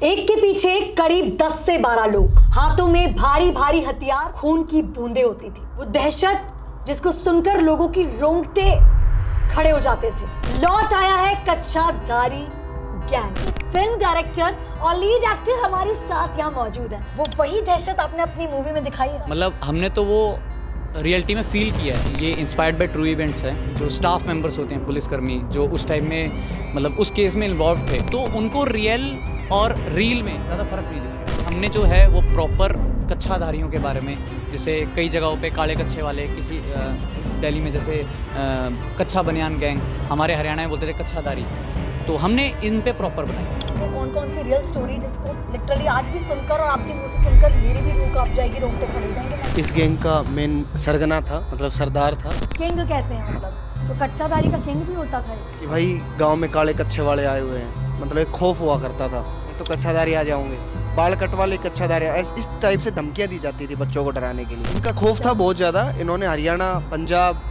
एक के पीछे करीब 10 से 12 लोग, हाथों में भारी भारी हथियार, खून की बूंदें होती थी। वो दहशत जिसको सुनकर लोगों की रोंगटे खड़े हो जाते थे। लौट आया है कच्चा दारी गैंग। फिल्म डायरेक्टर और लीड एक्टर हमारे साथ यहाँ मौजूद है। वो वही दहशत आपने अपनी मूवी में दिखाई है। मतलब हमने तो वो रियलिटी में फील किया है। ये इंस्पायर्ड बाय ट्रू इवेंट्स है। जो स्टाफ मेंबर्स होते हैं, पुलिसकर्मी जो उस टाइम में मतलब उस केस में इन्वॉल्व थे, तो उनको रियल और रील में ज़्यादा फर्क नहीं दिखा। हमने जो है वो प्रॉपर कच्छाधारियों के बारे में, जैसे कई जगहों पे काले कच्छे वाले, किसी दिल्ली में जैसे कच्छा बनियान गैंग, हमारे हरियाणा में बोलते थे कच्छाधारी, तो हमने इन पे प्रॉपर बनाया। वो कौन कौन सी रियल स्टोरी जिसको लिटरली आज भी सुनकर और आपके मुंह से सुनकर मेरी भी रूह कांप जाएगी, रोंगटे खड़े हो जाएंगे। इस गैंग का मेन सरगना था, मतलब सरदार था। किंग कहते हैं, मतलब तो कच्चाधारी का किंग भी होता था कि भाई गांव में काले कच्छे वाले आए हुए हैं, मतलब एक खौफ हुआ करता था, तो कच्छाधारी आ जाओगे, बाल कट वाले कच्छाधारी, इस टाइप से धमकियां दी जाती थी बच्चों को डराने के लिए। इनका खौफ था बहुत ज़्यादा। इन्होंने हरियाणा, पंजाब,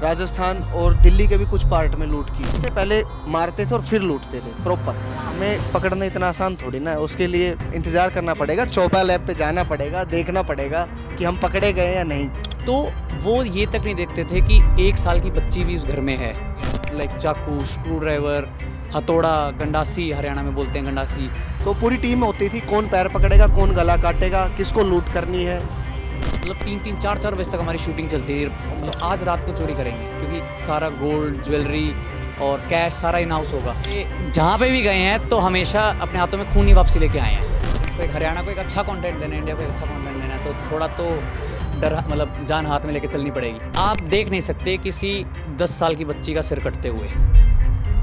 राजस्थान और दिल्ली के भी कुछ पार्ट में लूट की। इससे पहले मारते थे और फिर लूटते थे प्रॉपर। हमें पकड़ना इतना आसान थोड़ी ना है, उसके लिए इंतज़ार करना पड़ेगा, चौपा लैब पे जाना पड़ेगा, देखना पड़ेगा कि हम पकड़े गए या नहीं। तो वो ये तक नहीं देखते थे कि 1 साल की बच्ची भी उस घर में है। लाइक चाकू, स्क्रू ड्राइवर, हथौड़ा, गंडासी, हरियाणा में बोलते हैं गंडासी। तो पूरी टीम होती थी, कौन पैर पकड़ेगा, कौन गला काटेगा, किसको लूट करनी है। मतलब 3-3, 4-4 बजे तक हमारी शूटिंग चलती थी। मतलब आज रात को चोरी करेंगे, क्योंकि सारा गोल्ड, ज्वेलरी और कैश सारा इन हाउस होगा। जहाँ पे भी गए हैं तो हमेशा अपने हाथों में खूनी वापसी लेके आए हैं। तो एक हरियाणा को एक अच्छा कंटेंट देना है, इंडिया को एक अच्छा कंटेंट देना है, तो थोड़ा तो डर, मतलब जान हाथ में लेके चलनी पड़ेगी। आप देख नहीं सकते किसी 10 साल की बच्ची का सिर कटते हुए,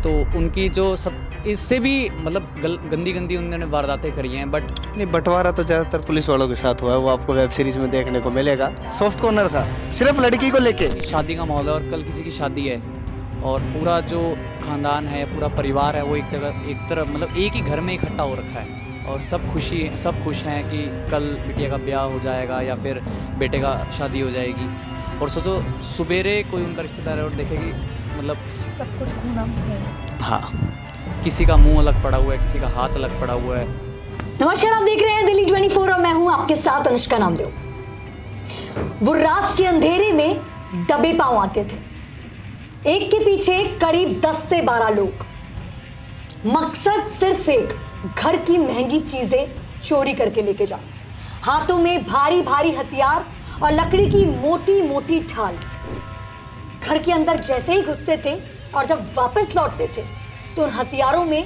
तो उनकी जो सब इससे भी मतलब गंदी गंदी उन्होंने वारदातें करी हैं। बट नहीं, बंटवारा तो ज़्यादातर पुलिस वालों के साथ हुआ है, वो आपको वेब सीरीज में देखने को मिलेगा। सॉफ्ट कॉर्नर था सिर्फ लड़की को लेके। शादी का माहौल है और कल किसी की शादी है और पूरा जो खानदान है, पूरा परिवार है, वो एक तरफ मतलब एक ही घर में इकट्ठा हो रखा है और सब खुश हैं कि कल बिटिया का ब्याह हो जाएगा या फिर बेटे का शादी हो जाएगी। और सोचो सुबेरे कोई उनका रिश्तेदार है और देखेगी मतलब सब कुछ खूना। हाँ, किसी का मुंह अलग पड़ा हुआ है, किसी का हाथ अलग पड़ा हुआ है। नमस्कार, आप देख रहे हैं दिल्ली 24 और मैं हूं आपके साथ अनुष्का नामदेव। वो रात के अंधेरे में दबे पांव आते थे, एक के पीछे करीब 10 से 12 लोग, मकसद सिर्फ एक, घर की महंगी चीजें चोरी करके लेके जाओ। हाथों में भारी भारी हथियार और लकड़ी की मोटी मोटी ढाल। घर के अंदर जैसे ही घुसते थे और जब वापस लौटते थे तो उन हथियारों में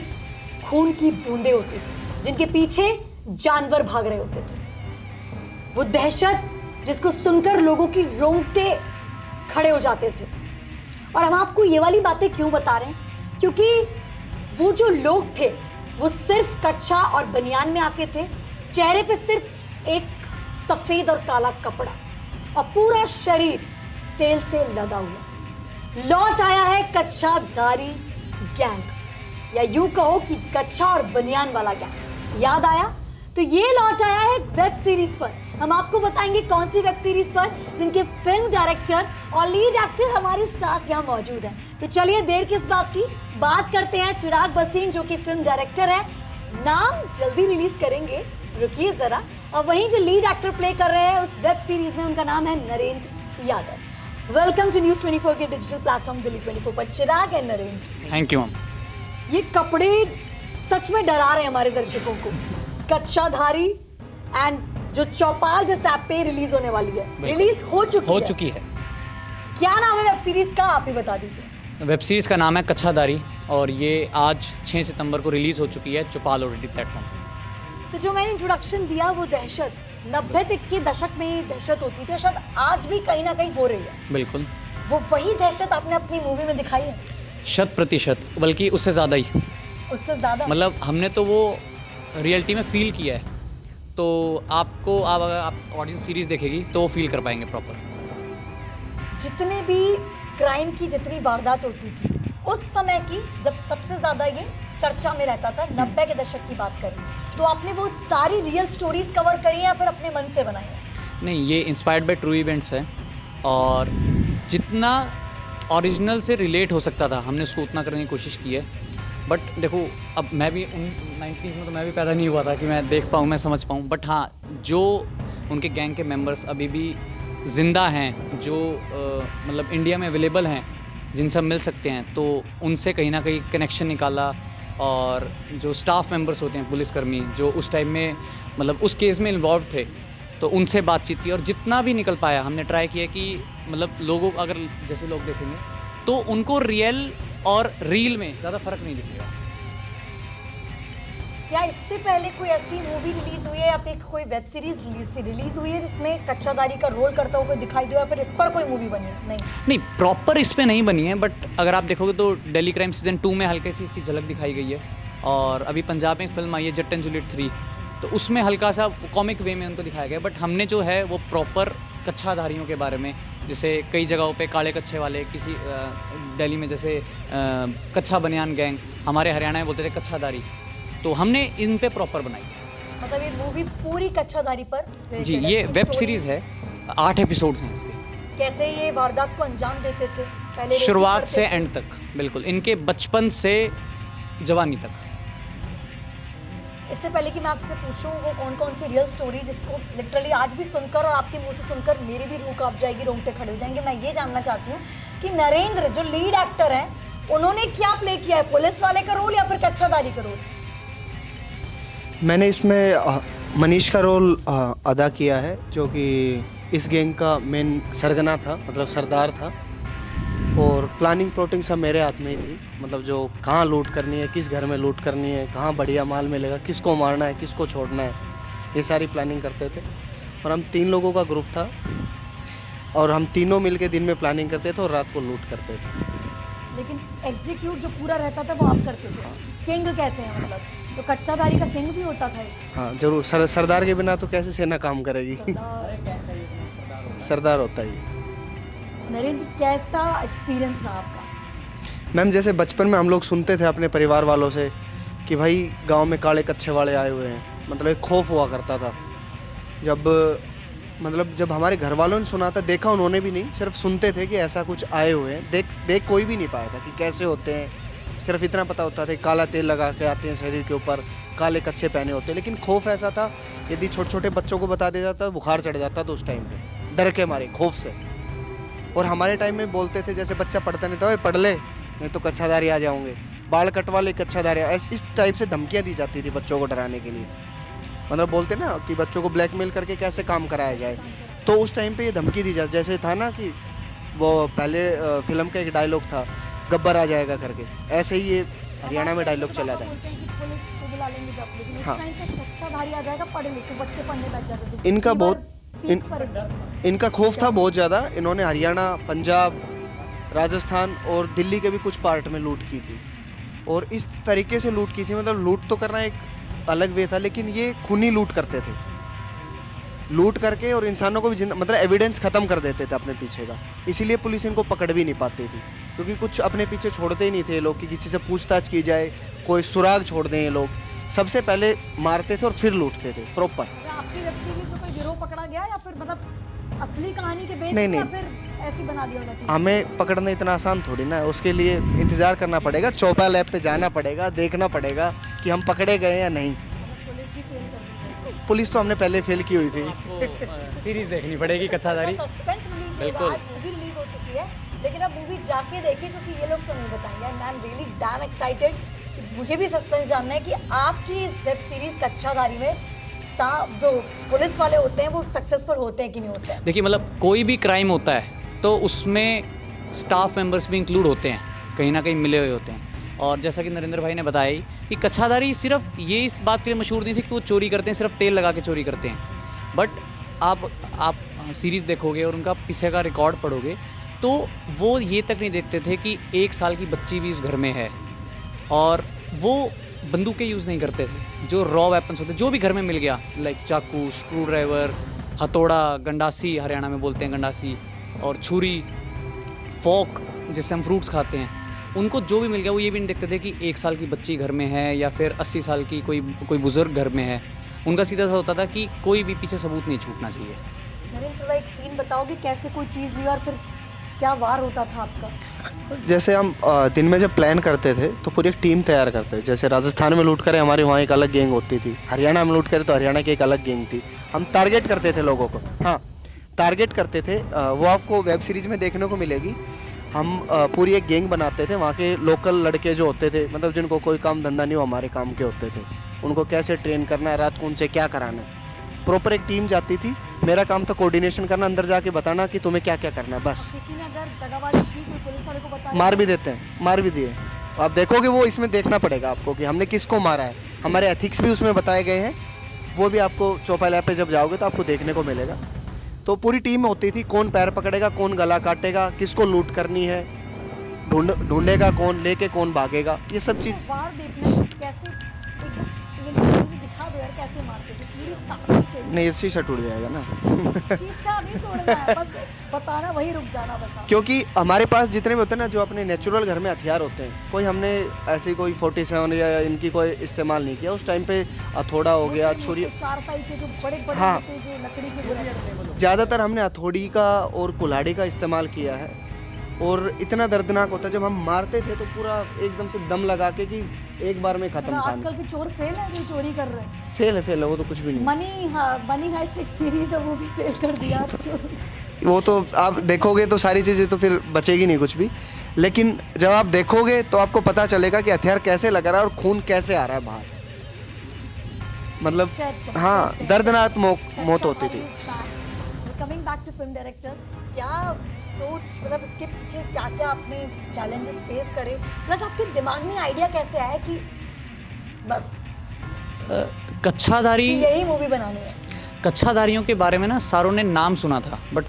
खून की बूंदें होती थी, जिनके पीछे जानवर भाग रहे होते थे। वो दहशत जिसको सुनकर लोगों की रोंगटे खड़े हो जाते थे। और हम आपको ये वाली बातें क्यों बता रहे हैं, क्योंकि वो जो लोग थे वो सिर्फ कच्छा और बनियान में आते थे, चेहरे पे सिर्फ एक सफेद और काला कपड़ा और पूरा शरीर तेल से लदा हुआ। लौट आया है कच्चा दारी गैंग, या यूं कहो कि कच्छा और बनियान वाला गैंग। याद आया? तो ये लौट आया है वेब सीरीज पर। हम आपको बताएंगे कौन सी वेब सीरीज पर, जिनके फिल्म डायरेक्टर और लीड एक्टर हमारे साथ यहाँ मौजूद हैं। तो चलिए देर किस बात की, बात करते हैं चिराग बसीन जो कि फिल्म डायरेक्टर है। नाम जल्दी रिलीज करेंगे, रुकिए जरा। और वहीं जो लीड एक्टर प्ले कर रहे हैं उस वेब सीरीज में, उनका नाम है Narendra Yadav. Welcome to news 24 के डिजिटल प्लेटफॉर्म दिल्ली 24 पर Chirag and Narendra. Thank you ma'am. ये कपड़े सच में डरा रहे हैं हमारे दर्शकों को। कच्छाधारी एंड जो चौपाल जिस ऐप पे रिलीज होने वाली है, रिलीज हो चुकी है। क्या नाम है वेब सीरीज का, आप ही बता दीजिए। वेब सीरीज का नाम है कच्छाधारी और ये आज 6 सितंबर को रिलीज हो चुकी है चौपाल OTT प्लेटफॉर्म पे। तो जो मैंने इंट्रोडक्शन दिया, वो दहशत 90 के दशक में ही दहशत होती थी, शायद आज भी कहीं ना कहीं हो रही है। बिल्कुल, वो वही दहशत आपने अपनी मूवी में दिखाई है। 100%, बल्कि उससे ज़्यादा ही। उससे ज्यादा मतलब हमने तो वो रियलिटी में फील किया है, तो आपको अगर आप ऑडियंस सीरीज देखेगी तो वो फील कर पाएंगे प्रॉपर। जितने भी क्राइम की जितनी वारदात होती थी उस समय की, जब सबसे ज्यादा ये चर्चा में रहता था, 90 के दशक की बात करें, तो आपने वो सारी रियल स्टोरीज कवर करी या फिर अपने मन से बनाई है? नहीं, ये इंस्पायर्ड बाय ट्रू इवेंट्स है और जितना ओरिजिनल से रिलेट हो सकता था हमने उसको उतना करने की कोशिश की है। बट देखो अब मैं भी उन 90s में तो मैं भी पैदा नहीं हुआ था कि मैं देख पाऊँ, मैं समझ पाऊँ, बट हाँ जो उनके गैंग के मेंबर्स अभी भी ज़िंदा हैं, जो मतलब इंडिया में अवेलेबल हैं, जिनसे हम मिल सकते हैं, तो उनसे कहीं ना कहीं कनेक्शन निकाला। और जो स्टाफ मेंबर्स होते हैं पुलिसकर्मी जो उस टाइम में मतलब उस केस में इन्वॉल्व थे, तो उनसे बातचीत की और जितना भी निकल पाया हमने ट्राई किया कि मतलब लोगों अगर जैसे लोग देखेंगे तो उनको रियल और रील में ज़्यादा फ़र्क नहीं दिखेगा। क्या इससे पहले कोई ऐसी मूवी रिलीज हुई है या फिर कोई वेब सीरीज रिलीज हुई है जिसमें कच्चादारी का रोल करता हुआ कोई दिखाई दिया, या फिर इस पर कोई मूवी बनी है? नहीं प्रॉपर इस पे नहीं बनी है, बट अगर आप देखोगे तो दिल्ली क्राइम सीज़न 2 में हल्के सी इसकी झलक दिखाई गई है। और अभी पंजाब में एक फिल्म आई है जट एंड जूलियट 3, तो उसमें हल्का सा कॉमिक वे में उनको दिखाया गया। बट हमने जो है वो प्रॉपर कच्छाधारियों के बारे में, जैसे कई जगहों पे काले कच्छे वाले, किसी दिल्ली में जैसे कच्छा बनियान गैंग, हमारे हरियाणा में बोलते थे कच्छाधारी, तो हमने इन पे प्रॉपर बनाई है। मतलब ये मूवी पूरी कच्छादारी पर जी, related है, ये तो वेब story सीरीज़ है, 8 एपिसोड्स हैं इसके। कैसे ये वारदात को अंजाम देते थे पहले, रेकी शुरुआत करते से थे? एंड तक, बिल्कुल इनके बचपन से जवानी तक। इससे पहले कि मैं आपसे पूछूं वो कौन कौन सी रियल स्टोरी जिसको लिटरली आज भी सुनकर और आपके मुंह से सुनकर मेरी भी रूह कांप जाएगी, रोंगटे खड़े हो जाएंगे, मैं ये जानना चाहती हूँ कि नरेंद्र जो लीड एक्टर हैं उन्होंने क्या प्ले किया है, पुलिस वाले का रोल या फिर कच्छादारी का रोल? मैंने इसमें मनीष का रोल अदा किया है, जो कि इस गैंग का मेन सरगना था, मतलब सरदार था। और प्लानिंग प्लॉटिंग सब मेरे हाथ में ही थी, मतलब जो कहाँ लूट करनी है, किस घर में लूट करनी है, कहाँ बढ़िया माल मिलेगा, किसको मारना है, किसको छोड़ना है, ये सारी प्लानिंग करते थे। और हम 3 लोगों का ग्रुप था और हम तीनों मिलके दिन में प्लानिंग करते थे और रात को लूट करते थे। लेकिन एग्जीक्यूट जो पूरा रहता था वो आप करते थे, किंग कहते हैं, मतलब तो कच्चादारी का किंग भी होता था एक। हाँ जरूर, सरदार के बिना तो कैसे सेना काम करेगी। सरदार होता ही है। नरेंद्र कैसा एक्सपीरियंस रहा आपका? मैम जैसे बचपन में हम लोग सुनते थे अपने परिवार वालों से कि भाई गांव में काले कच्छे वाले आए हुए हैं, मतलब एक खौफ हुआ करता था। जब हमारे घर वालों ने सुना था, देखा उन्होंने भी नहीं, सिर्फ सुनते थे कि ऐसा कुछ आए हुए हैं, देख कोई भी नहीं पाया था कि कैसे होते हैं। सिर्फ इतना पता होता था कि काला तेल लगा के आते हैं शरीर के ऊपर, काले कच्छे पहने होते हैं। लेकिन खौफ ऐसा था, यदि छोटे छोटे बच्चों को बता दिया जाता बुखार चढ़ जाता था उस टाइम पे, डर के मारे, खौफ से। और हमारे टाइम में बोलते थे, जैसे बच्चा पढ़ता नहीं था, पढ़ ले नहीं तो कच्छादारी आ जाओगे, बाल कटवा ले कच्छादारी, इस टाइप से धमकियाँ दी जाती थी बच्चों को डराने के लिए। मतलब बोलते ना कि बच्चों को ब्लैकमेल करके कैसे काम कराया जाए, तो उस टाइम पे ये धमकी दी जाती। जैसे था ना कि वो पहले फिल्म का एक डायलॉग था, गब्बर आ जाएगा करके, ऐसे ही ये हरियाणा में डायलॉग चला था। पुलिस को बुला लेंगे जब, लेकिन उस हाँ। टाइम पे कच्चाधारी आ जाएगा, पढ़ ले, तो बच्चे पढ़ने बैठ जाते थे। इनका fever बहुत- peak पर इनका खौफ था बहुत ज़्यादा। इन्होंने हरियाणा, पंजाब, राजस्थान और दिल्ली के भी कुछ पार्ट में लूट की थी, और इस तरीके से लूट की थी। मतलब लूट तो करना एक अलग वे था, लेकिन ये खूनी लूट करते थे, लूट करके और इंसानों को भी मतलब एविडेंस ख़त्म कर देते थे अपने पीछे का। इसीलिए पुलिस इनको पकड़ भी नहीं पाती थी, क्योंकि कुछ अपने पीछे छोड़ते ही नहीं थे लोग कि किसी से पूछताछ की जाए, कोई सुराग छोड़ दें ये लोग। सबसे पहले मारते थे और फिर लूटते थे प्रॉपर। अच्छा, आपकी वेब सीरीज में कोई गिरोह पकड़ा गया या फिर मतलब असली कहानी के बेस नहीं, पे, या नहीं। फिर ऐसी बना दिया होगा चीज़? हमें पकड़ना इतना आसान थोड़ी ना है, उसके लिए इंतज़ार करना पड़ेगा, चौपा लैब पे जाना पड़ेगा, देखना पड़ेगा कि हम पकड़े गए या नहीं। मतलब पुलिस भी फेल कर दी है। पुलिस तो हमने पहले फेल की हुई थी। आपको सीरीज़ देखनी पड़ेगी कच्छादारी। सस्पेंस रिलीज होगा, बिल्कुल। आज मूवी रिलीज हो चुकी है, लेकिन अब मूवी जाके देखिए, क्योंकि ये लोग तो नहीं बताएंगे। And I am really dam excited, मुझे भी सस्पेंस जानना है कि आपकी इस वेब सीरीज कच्छादारी में जो पुलिस वाले होते हैं वो सक्सेसफुल होते हैं कि नहीं होते हैं? देखिए मतलब कोई भी क्राइम होता है तो उसमें स्टाफ मेंबर्स भी इंक्लूड होते हैं, कहीं ना कहीं मिले हुए होते हैं। और जैसा कि नरेंद्र भाई ने बताया ही कि कच्छादारी सिर्फ ये इस बात के लिए मशहूर नहीं थी कि वो चोरी करते हैं, सिर्फ तेल लगा के चोरी करते हैं। बट आप सीरीज़ देखोगे और उनका पीछे का रिकॉर्ड पढ़ोगे तो वो ये तक नहीं देखते थे कि 1 साल की बच्ची भी इस घर में है, और वो बंदूकें यूज़ नहीं करते थे, जो रॉ वेपन्स होते जो भी घर में मिल गया, लाइक चाकू, स्क्रू ड्राइवर, हथौड़ा, गंडासी, हरियाणा में बोलते हैं गंडासी, और छुरी, फोक जिससे हम फ्रूट्स खाते हैं, उनको जो भी मिल गया वो ये भी नहीं देखते थे कि 1 साल की बच्ची घर में है या फिर 80 साल की कोई बुजुर्ग घर में है। उनका सीधा सा होता था कि कोई भी पीछे सबूत नहीं छूटना चाहिए। नरेंद्र, थोड़ा एक सीन बताओगे कैसे कोई चीज़ ली और फिर क्या वार होता था आपका? जैसे हम दिन में जब प्लान करते थे तो पूरी एक टीम तैयार करते थे। जैसे राजस्थान में लूट करें, हमारे वहाँ एक अलग गैंग होती थी। हरियाणा में लूट करें तो हरियाणा की एक अलग गैंग थी। हम टारगेट करते थे लोगों को, हाँ टारगेट करते थे। वो आपको वेब सीरीज़ में देखने को मिलेगी। हम पूरी एक गैंग बनाते थे। वहाँ के लोकल लड़के जो होते थे, मतलब जिनको कोई काम धंधा नहीं हो, हमारे काम के होते थे, उनको कैसे ट्रेन करना है, रात को उनसे क्या कराना है। प्रॉपर एक टीम जाती थी। मेरा काम था कोऑर्डिनेशन करना, अंदर जाके बताना कि तुम्हें क्या क्या करना है, बस। किसी ने अगर दगाबाजी की, कोई पुलिस वाले को बता मार भी देते हैं, मार भी दिए। आप देखोगे वो इसमें देखना पड़ेगा आपको कि हमने किसको मारा है। हमारे एथिक्स भी उसमें बताए गए हैं, वो भी आपको चौपाल ऐप पे जब जाओगे तो आपको देखने को मिलेगा। तो पूरी टीम होती थी, कौन पैर पकड़ेगा, कौन गला काटेगा, किसको लूट करनी है, ढूंढेगा कौन, लेके कौन भागेगा, ये सब चीज़। वार देखना कैसे, मुझे दिखा दो यार कैसे मारते थे पूरी ताकत से। नहीं, शीशा टूट जाएगा ना। शीशा नहीं तोड़ना है, बस बताना, वहीं रुक जाना बस आप। क्योंकि हमारे पास जितने भी होते हैं ना, जो अपने नेचुरल घर में हथियार होते हैं, कोई हमने ऐसी कोई 47 या इनकी कोई इस्तेमाल नहीं किया। उस टाइम पे हथौड़ा हो गया, छुरी, चारपाई के जो बड़े बड़े हाँ। होते हैं, जो लकड़ी के बुरे, ज़्यादातर हमने हथौड़ी का और कुल्हाड़ी का इस्तेमाल किया है। और इतना दर्दनाक होता है जब हम मारते थे तो पूरा एकदम से दम लगा के कि एक बार में खत्म था। आजकल के चोर फेल है जो चोरी कर रहे हैं। फेल है, वो तो कुछ भी नहीं। मनी हाइस्ट एक सीरीज है, वो भी फेल कर दिया। वो तो आप देखोगे तो सारी चीज़ें तो फिर बचेगी नहीं कुछ भी। लेकिन जब आप देखोगे तो आपको पता चलेगा कि हथियार कैसे लगा रहा है और खून कैसे आ रहा है बाहर। मतलब हाँ, दर्दनाक मौत होती थी। Coming back to film director, क्या सोच, मतलब इसके पीछे क्या क्या आपने चैलेंजेस फेस करे, प्लस आपके दिमाग में आइडिया कैसे आया कि बस कच्छाधारी, यही मूवी बनानी है? कच्छाधारियों के बारे में ना सारों ने नाम सुना था, बट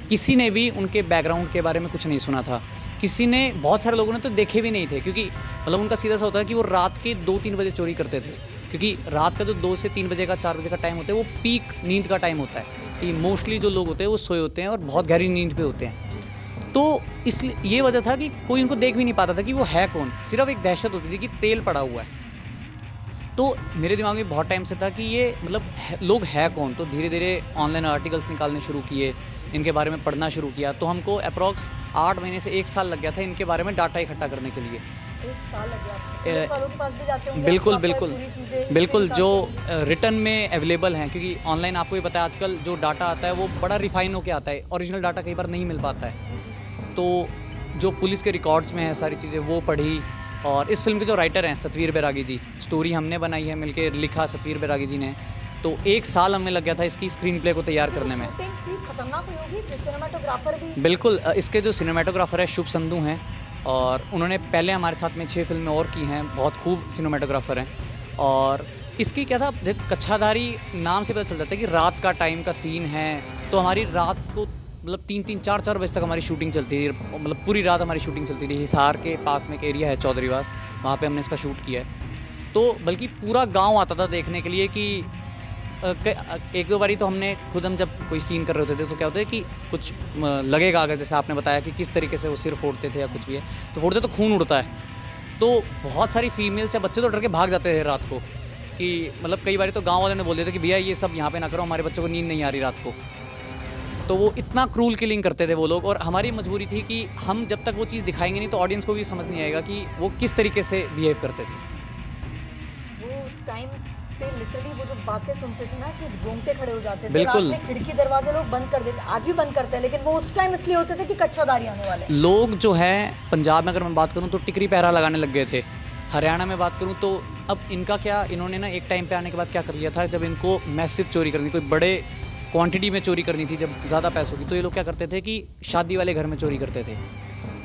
किसी ने भी उनके बैकग्राउंड के बारे में कुछ नहीं सुना था। किसी ने, बहुत सारे लोगों ने तो देखे भी नहीं थे, क्योंकि मतलब उनका सीधा सा होता है कि वो रात के 2-3 बजे चोरी करते थे। क्योंकि रात का जो 2 से 3 बजे का, 4 बजे का टाइम होता है, वो पीक नींद का टाइम होता है कि मोस्टली जो लोग होते हैं वो सोए होते हैं और बहुत गहरी नींद पे होते हैं। तो इसलिए ये वजह था कि कोई उनको देख भी नहीं पाता था कि वो है कौन। सिर्फ एक दहशत होती थी कि तेल पड़ा हुआ है। तो मेरे दिमाग में बहुत टाइम से था कि ये मतलब लोग है कौन। तो धीरे धीरे ऑनलाइन आर्टिकल्स निकालने शुरू किए, इनके बारे में पढ़ना शुरू किया। तो हमको अप्रॉक्स 8 महीने से 1 साल लग गया था इनके बारे में डाटा इकट्ठा करने के लिए। 1 साल लग गया आपको? पुलिस वालों के पास भी जाते होंगे? बिल्कुल आपको बिल्कुल पूरी चीज़ें बिल्कुल, जो निकालते होंगे? रिटर्न में अवेलेबल हैं, क्योंकि ऑनलाइन आपको ये पता है आजकल जो डाटा आता है वो बड़ा रिफाइन होकर आता है, ओरिजिनल डाटा कई बार नहीं मिल पाता है। जी, जी, जी। तो जो पुलिस के रिकॉर्ड्स में है सारी चीज़ें वो पढ़ी। और इस फिल्म के जो राइटर हैं सतवीर बैरागी जी, स्टोरी हमने बनाई है, मिलके लिखा सतवीर बैरागी जी ने। तो 1 साल हमें लग गया था इसकी स्क्रीन प्ले को तैयार करने में। शूटिंग भी खतरनाक हुई होगी, सिनेमाटोग्राफर भी? बिल्कुल, इसके जो सिनेमाटोग्राफर है शुभ संधू हैं, और उन्होंने पहले हमारे साथ में 6 फिल्में और की हैं, बहुत खूब सिनेमाटोग्राफर हैं। और इसकी क्या था, देख कच्छाधारी नाम से पता चल जाता है कि रात का टाइम का सीन है। तो हमारी रात को मतलब 3-3, 4-4 बजे तक हमारी शूटिंग चलती थी। मतलब पूरी रात हमारी शूटिंग चलती थी। हिसार के पास में एक एरिया है चौधरीवास, वहाँ पे हमने इसका शूट किया है। तो बल्कि पूरा गांव आता था देखने के लिए कि 1-2 बारी तो हमने खुद, हम जब कोई सीन कर रहे होते थे तो क्या होता है कि कुछ लगेगा, अगर जैसे आपने बताया कि किस तरीके से वो सिर फोड़ते थे या कुछ भी है, तो फोड़ते तो खून उड़ता है। तो बहुत सारी फीमेल्स या बच्चे तो डर के भाग जाते थे रात को, कि मतलब कई बार तो गाँव वाले ने बोल दिया था कि भैया ये सब यहाँ पे ना करो, हमारे बच्चों को नींद नहीं आ रही रात को। तो वो इतना क्रूल किलिंग करते थे वो लोग। और हमारी मजबूरी थी कि हम जब तक वो चीज़ दिखाएंगे नहीं तो ऑडियंस को भी समझ नहीं आएगा कि वो किस तरीके से बिहेव करते थे। वो उस टाइम पे लिटरली वो जो बातें सुनते थे ना कि रोंगटे खड़े हो जाते थे। बिल्कुल। रात में खिड़की दरवाजे लोग बंद कर देते, आज भी बंद करते हैं, लेकिन वो उस टाइम इसलिए होते थे कि कच्छाधारी आने वाले हैं। लोग जो है पंजाब में अगर मैं बात करूँ तो टिकरी पहरा लगाने लग गए थे। हरियाणा में बात करूँ तो अब इनका क्या, इन्होंने ना एक टाइम पे आने के बाद क्या कर लिया था, जब इनको मैसिव चोरी करनी, कोई बड़े क्वांटिटी में चोरी करनी थी, जब ज़्यादा पैसों की, तो ये लोग क्या करते थे कि शादी वाले घर में चोरी करते थे।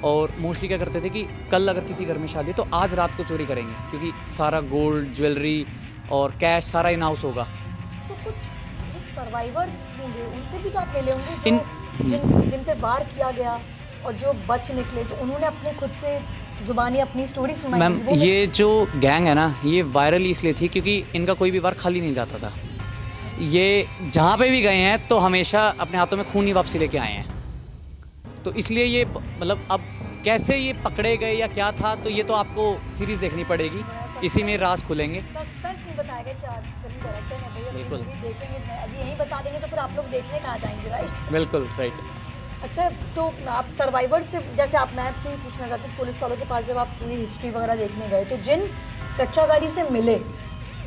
और मोस्टली क्या करते थे कि कल अगर किसी घर में शादी है तो आज रात को चोरी करेंगे, क्योंकि सारा गोल्ड, ज्वेलरी और कैश सारा इन हाउस होगा। तो कुछ जो सर्वाइवर्स होंगे उनसे भी तो आप मिले होंगे, जो जिन पे वार किया गया और जो बच निकले, तो उन्होंने अपने खुद से जुबानी अपनी स्टोरी सुनाई। मैम, ये जो गैंग है ना, ये वायरल इसलिए थी क्योंकि इनका कोई भी वार खाली नहीं जाता था। ये जहाँ पे भी गए हैं तो हमेशा अपने हाथों में खून ही वापसी लेके आए हैं। तो इसलिए ये मतलब अब कैसे ये पकड़े गए या क्या था, तो ये तो आपको सीरीज़ देखनी पड़ेगी, इसी में राज खुलेंगे। सस्पेंस नहीं बताया गया फिल्म डायरेक्टर ने, भैया बिल्कुल। मूवी देखेंगे, अभी यहीं बता देंगे तो फिर आप लोग देखने कहाँ जाएंगे, राइट? बिल्कुल राइट। अच्छा, तो आप सर्वाइवर से, जैसे आप, मैं आपसे ही पूछना चाहती हूँ, पुलिस वालों के पास जब आप पूरी हिस्ट्री वगैरह देखने गए तो जिन कच्चाधारी से मिले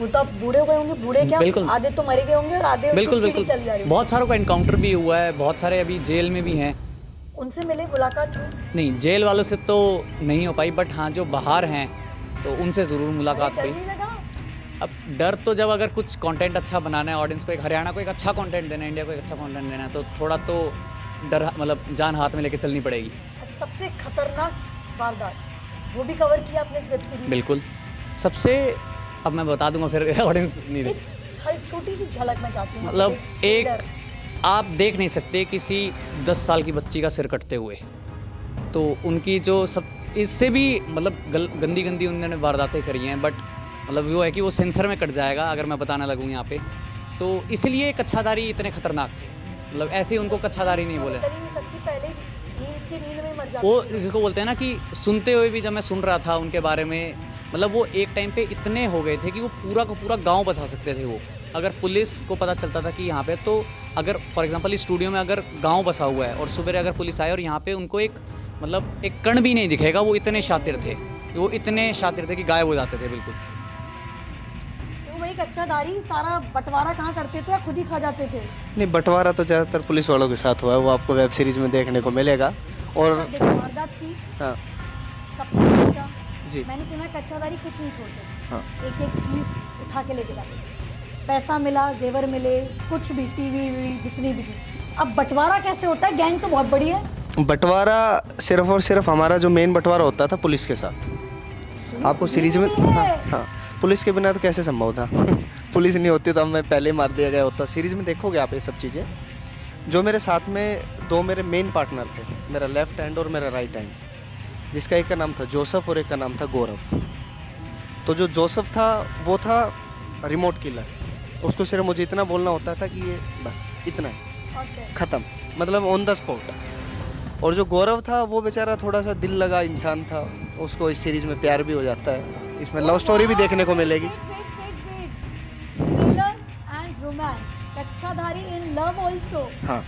वो तो अब बूढ़े हुए होंगे, बूढ़े क्या, बिल्कुल। आधे तो मरे गए होंगे और आधे बिल्कुल पीढ़ी बिल्कुल, चली जा रही होगी। बहुत सारों का एनकाउंटर भी हुआ है, बहुत सारे अभी जेल में भी हैं। उनसे मिले, मुलाकात हुई? नहीं, जेल वालों से तो नहीं हो पाई, बट हाँ जो बाहर हैं तो उनसे ज़रूर मुलाकात डर हुई। नहीं लगा? अब डर तो जब अगर कुछ कंटेंट अच्छा बनाना है, ऑडियंस को, एक हरियाणा को एक अच्छा कंटेंट देना है, इंडिया को एक अच्छा कंटेंट देना है, तो थोड़ा तो डर, मतलब जान हाथ में लेके चलनी पड़ेगी। अच्छा, सबसे खतरनाक वारदात वो भी कवर किया आपने वेब सीरीज? बिल्कुल। सबसे, अब मैं बता दूंगा फिर ऑडियंस नहीं देख, एक छोटी सी झलक मैं चाहती हूँ, मतलब एक trailer। आप देख नहीं सकते किसी 10 साल की बच्ची का सिर कटते हुए, तो उनकी जो सब इससे भी मतलब गंदी गंदी उन्होंने वारदातें करी हैं, बट मतलब वो है कि वो सेंसर में कट जाएगा अगर मैं बताने लगूँ यहाँ पे, तो इसलिए कच्छाधारी इतने खतरनाक थे। मतलब ऐसे ही उनको कच्छाधारी नहीं बोले, कर ही नहीं सकती, पहले नींद में मर जाती वो थी। जिसको बोलते हैं ना कि सुनते हुए भी जब मैं सुन रहा था उनके बारे में, मतलब वो एक टाइम पे इतने हो गए थे कि वो पूरा का पूरा गांव बचा सकते थे। वो अगर पुलिस को पता चलता था कि यहाँ पे, तो अगर फॉर एग्जांपल इस स्टूडियो में अगर गांव बसा हुआ है और सुबह अगर पुलिस आए और यहाँ पे उनको एक मतलब एक कण भी नहीं दिखेगा, वो इतने शातिर थे, वो इतने शातिर थे कि गायब हो जाते थे बिल्कुल। तो वही कच्चाधारी सारा बंटवारा कहाँ करते थे या खुद ही खा जाते थे? नहीं, बंटवारा तो ज़्यादातर पुलिस वालों के साथ हुआ है, वो आपको वेब सीरीज़ में देखने को मिलेगा। और अच्छा, देखो वारदात की, हाँ सब कुछ का, जी मैंने सुना है कच्चाधारी कुछ नहीं छोड़ते थे, हाँ, एक एक चीज़ उठा के लेके जाते थे। पैसा मिला, जेवर मिले, कुछ भी, टीवी वीवी, जितनी भी चीज़। अब बंटवारा कैसे होता है? गैंग तो बहुत बड़ी है। बंटवारा सिर्फ और सिर्फ हमारा जो मेन बंटवारा होता था पुलिस के साथ। आपको सीरीज में भी है। हाँ, पुलिस के बिना तो कैसे संभव था पुलिस नहीं होती तो हमें पहले मार दिया गया होता। सीरीज में देखोगे आप ये सब चीज़ें। जो मेरे साथ में दो मेरे मेन पार्टनर थे, मेरा लेफ्ट हैंड और मेरा राइट हैंड, जिसका एक का नाम था जोसेफ और एक का नाम था गौरव। तो जो जोसेफ था वो था रिमोट किलर, उसको सिर्फ मुझे इतना बोलना होता था कि ये बस इतना है, Short है। ख़त्म, मतलब ऑन द स्पॉट। और जो गौरव था वो बेचारा थोड़ा सा दिल लगा इंसान था, उसको इस सीरीज़ में प्यार भी हो जाता है, इसमें लव स्टोरी भी देखने को मिलेगी। थ्रिलर एंड रोमांस, कच्चाधारी इन लव आल्सो। हाँ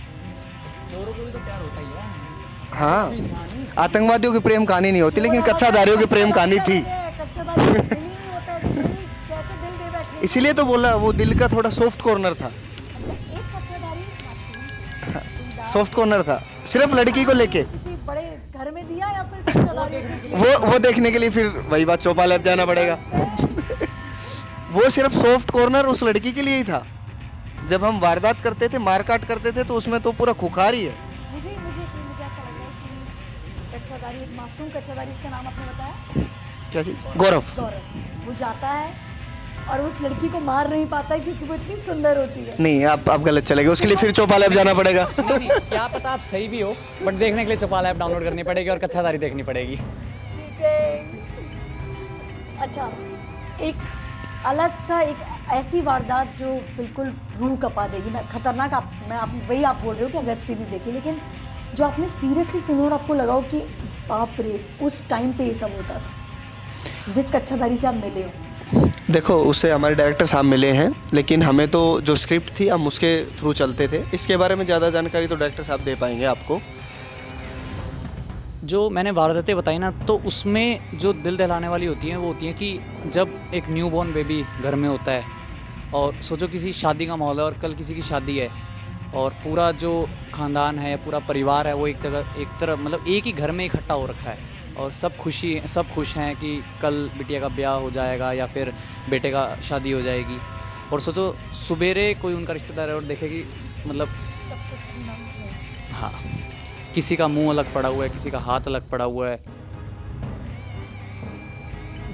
चोरों को भी तो प्यार होता ही है। हाँ, आतंकवादियों की प्रेम कहानी नहीं होती, लेकिन कच्चाधारियों की प्रेम कहानी थी। कच्चाधारी का दिल ही नहीं होता है, तो दिल कैसे दिल दे बैठे? इसीलिए तो बोला वो दिल का थोड़ा सॉफ्ट कॉर्नर था, अच्छा, एक कच्चाधारी मासूम, सॉफ्ट कॉर्नर था सिर्फ लड़की को लेके। किसी बड़े घर में दिया या फिर कच्चाधारी किसी वो देखने के लिए फिर वही बात चौपा लैब जाना पड़ेगा। वो सिर्फ सॉफ्ट कॉर्नर उस लड़की के लिए ही था। जब हम वारदात करते थे, मारकाट करते थे, तो उसमें तो पूरा खुखार ही है। मुझे ऐसा लग रहा है कि कच्चाधारी, एक मासूम कच्चाधारी, इसका नाम आपने बताया क्या चीज़? गौरव। गौरव, वो जाता है और उस लड़की को मार नहीं पाता है क्योंकि वो इतनी सुंदर होती है। नहीं, आप गलत चले गए, उसके लिए फिर चौपा लैब जाना पड़ेगा। नहीं, क्या पता आप सही भी हो, बट देखने के लिए चौपाल ऐप डाउनलोड करनी पड़ेगी और कच्चाधारी देखनी पड़ेगी। चीटिंग। अच्छा, एक अलग सा, एक ऐसी वारदात जो बिल्कुल रूह कपा देगी, मैं खतरनाक, वही आप बोल रहे हो कि वेब सीरीज देखी, लेकिन जो आपने सीरियसली सुनो और आपको लगा हो कि बाप रे उस टाइम पे ये सब होता था, जिस कच्चाधारी से आप मिले हो। देखो, उससे हमारे डायरेक्टर साहब मिले हैं, लेकिन हमें तो जो स्क्रिप्ट थी हम उसके थ्रू चलते थे। इसके बारे में ज़्यादा जानकारी तो डायरेक्टर साहब दे पाएंगे आपको। जो मैंने वारदातें बताई ना, तो उसमें जो दिल दहलाने वाली होती हैं वो होती हैं कि जब एक न्यू बॉर्न बेबी घर में होता है, और सोचो किसी शादी का माहौल है और कल किसी की शादी है, और पूरा जो ख़ानदान है, पूरा परिवार है, वो एक तरफ मतलब एक ही घर में इकट्ठा हो रखा है, और सब खुश हैं कि कल बिटिया का ब्याह हो जाएगा या फिर बेटे का शादी हो जाएगी। और सोचो सुबेरे कोई उनका रिश्तेदार है और देखे कि मतलब सब कुछ खूना है। हाँ, किसी का मुंह अलग पड़ा हुआ है, किसी का हाथ अलग पड़ा हुआ है।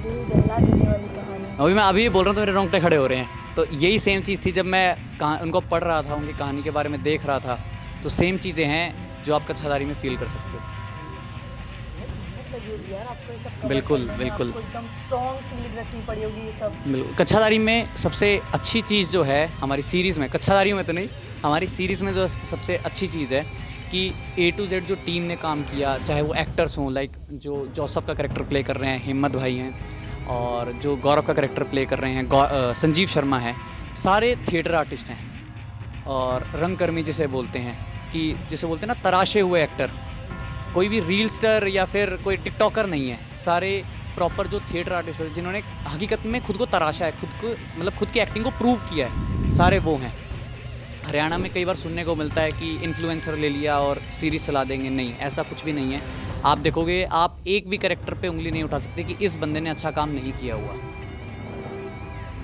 दिल दहला देने वाली कहानी। अभी ये बोल रहा हूँ तो मेरे रोंगटे खड़े हो रहे हैं। तो यही सेम चीज़ थी जब मैं उनको पढ़ रहा था, उनकी कहानी के बारे में देख रहा था, तो सेम चीज़ें हैं जो आप कच्चाधारी में फील कर सकते हो। मेहनत लगी होगी यार आपको ये सब cover बिल्कुल, करने में, बिल्कुल। आपको एकदम स्ट्रॉन्ग फीलिंग रखनी पड़ी होगी ये सब। बिल्कुल, कच्चाधारी में सबसे अच्छी चीज़ जो है हमारी सीरीज़ में, कच्चाधारी में तो नहीं, हमारी सीरीज़ में जो सबसे अच्छी चीज़ है कि A to Z जो टीम ने काम किया, चाहे वो एक्टर्स हों, लाइक जो जोसेफ का कैरेक्टर प्ले कर रहे हैं हिम्मत भाई हैं, और जो गौरव का कैरेक्टर प्ले कर रहे हैं संजीव शर्मा हैं, सारे थिएटर आर्टिस्ट हैं और रंगकर्मी जिसे बोलते हैं, कि जिसे बोलते हैं ना तराशे हुए एक्टर, कोई भी रील स्टार या फिर कोई टिकटॉकर नहीं है, सारे प्रॉपर जो थिएटर आर्टिस्ट हैं जिन्होंने हकीकत में खुद को तराशा है, खुद को मतलब खुद की एक्टिंग को प्रूव किया है, सारे वो हैं। हरियाणा में कई बार सुनने को मिलता है कि इन्फ्लुएंसर ले लिया और सीरीज चला देंगे, नहीं, ऐसा कुछ भी नहीं है। आप देखोगे, आप एक भी कैरेक्टर पे उंगली नहीं उठा सकते कि इस बंदे ने अच्छा काम नहीं किया हुआ।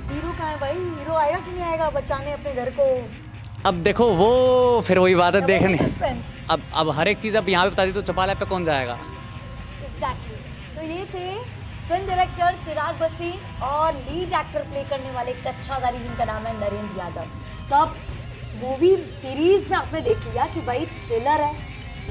हीरो कहाँ है भाई? हीरो आएगा कि नहीं आएगा बचाने अपने घर को? अब देखो वो फिर वही बात है देखने। सस्पेंस। अब हर एक चीज़ अब यहाँ पे बता दी तो चौपाल ऐप पे कौन जाएगा। एग्जैक्टली। तो ये थे फिल्म डायरेक्टर चिराग बसीन और लीड एक्टर प्ले करने वाले कच्छाधारी जिनका नाम है नरेंद्र यादव। तो अब मूवी सीरीज में आपने देख लिया कि भाई थ्रिलर है,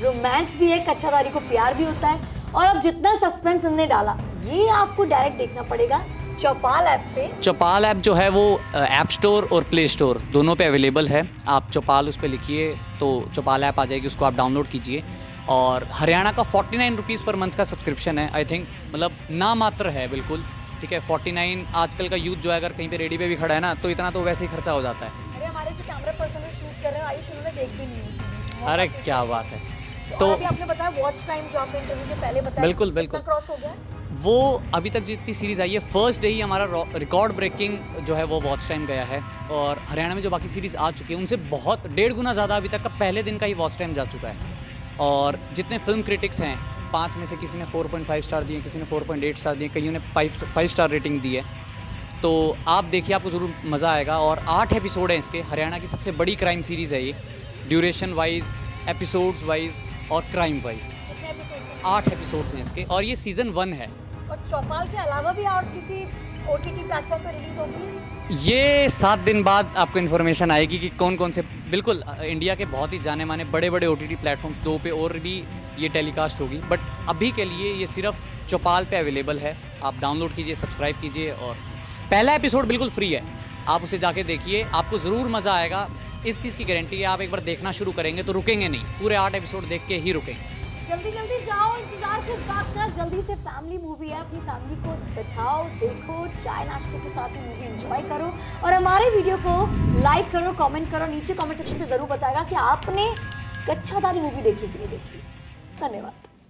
रोमांस भी है, कच्छाधारी को प्यार भी होता है, और अब जितना सस्पेंस उन्होंने डाला ये आपको डायरेक्ट देखना पड़ेगा चौपाल ऐप पे। चौपाल ऐप जो है वो ऐप स्टोर और प्ले स्टोर दोनों पे अवेलेबल है। आप चौपाल उस पर लिखिए तो चौपाल ऐप आ जाएगी, उसको आप डाउनलोड कीजिए। और हरियाणा का 49 रुपीज़ पर मंथ का सब्सक्रिप्शन है, आई थिंक, मतलब ना मात्र है बिल्कुल, ठीक है। 49, आजकल का यूथ जो है अगर कहीं पे रेडी पे भी खड़ा है ना तो इतना तो वैसे ही खर्चा हो जाता है। अरे हमारे जो कैमरा पर्सन शूट कर रहे हैं आयुष, उन्होंने देख भी ली सीरीज। अरे क्या बात है। तो अभी आपने बताया वॉच टाइम जो आपने इंटरव्यू के पहले बताया, बिल्कुल बिल्कुल क्रॉस हो गया। वो अभी तक जितनी सीरीज़ आई है फर्स्ट डे ही हमारा रिकॉर्ड ब्रेकिंग जो है वो वॉच टाइम गया है। और हरियाणा में जो बाकी सीरीज़ आ चुकी है उनसे बहुत 1.5 गुना ज़्यादा अभी तक का पहले दिन का ही वॉच टाइम जा चुका है। और जितने फिल्म क्रिटिक्स हैं, 5 में से किसी ने 4.5 स्टार दिए, किसी ने 4.8 स्टार दिए, कईयों ने 5 स्टार रेटिंग दी है। तो आप देखिए, आपको ज़रूर मज़ा आएगा। और 8 एपिसोड हैं इसके। हरियाणा की सबसे बड़ी क्राइम सीरीज़ है ये, ड्यूरेशन वाइज, एपिसोड्स वाइज और क्राइम वाइज। कितने एपिसोड? 8 एपिसोड्स हैं इसके और ये सीज़न 1 है। और चौपाल के अलावा भी और किसी OTT प्लेटफॉर्म पर रिलीज होगी? ये 7 दिन बाद आपको इन्फॉर्मेशन आएगी कि कौन कौन से, बिल्कुल इंडिया के बहुत ही जाने माने बड़े बड़े OTT प्लेटफॉर्म्स 2 पे और भी ये टेलीकास्ट होगी। बट अभी के लिए ये सिर्फ चौपाल पे अवेलेबल है। आप डाउनलोड कीजिए, सब्सक्राइब कीजिए, और पहला एपिसोड बिल्कुल फ्री है, आप उसे जाके देखिए, आपको ज़रूर मज़ा आएगा। इस चीज़ की गारंटी है, आप एक बार देखना शुरू करेंगे तो रुकेंगे नहीं, पूरे 8 एपिसोड देख के ही रुकेंगे। जल्दी जल्दी जाओ, इंतजार किस बात का, जल्दी से। फैमिली मूवी है, अपनी फैमिली को बिठाओ, देखो, चाय नाश्ते के साथ ही मूवी एंजॉय करो। और हमारे वीडियो को लाइक करो, कमेंट करो, नीचे कमेंट सेक्शन पे जरूर बताएगा कि आपने कच्छाधारी मूवी देखी कि नहीं देखी। धन्यवाद।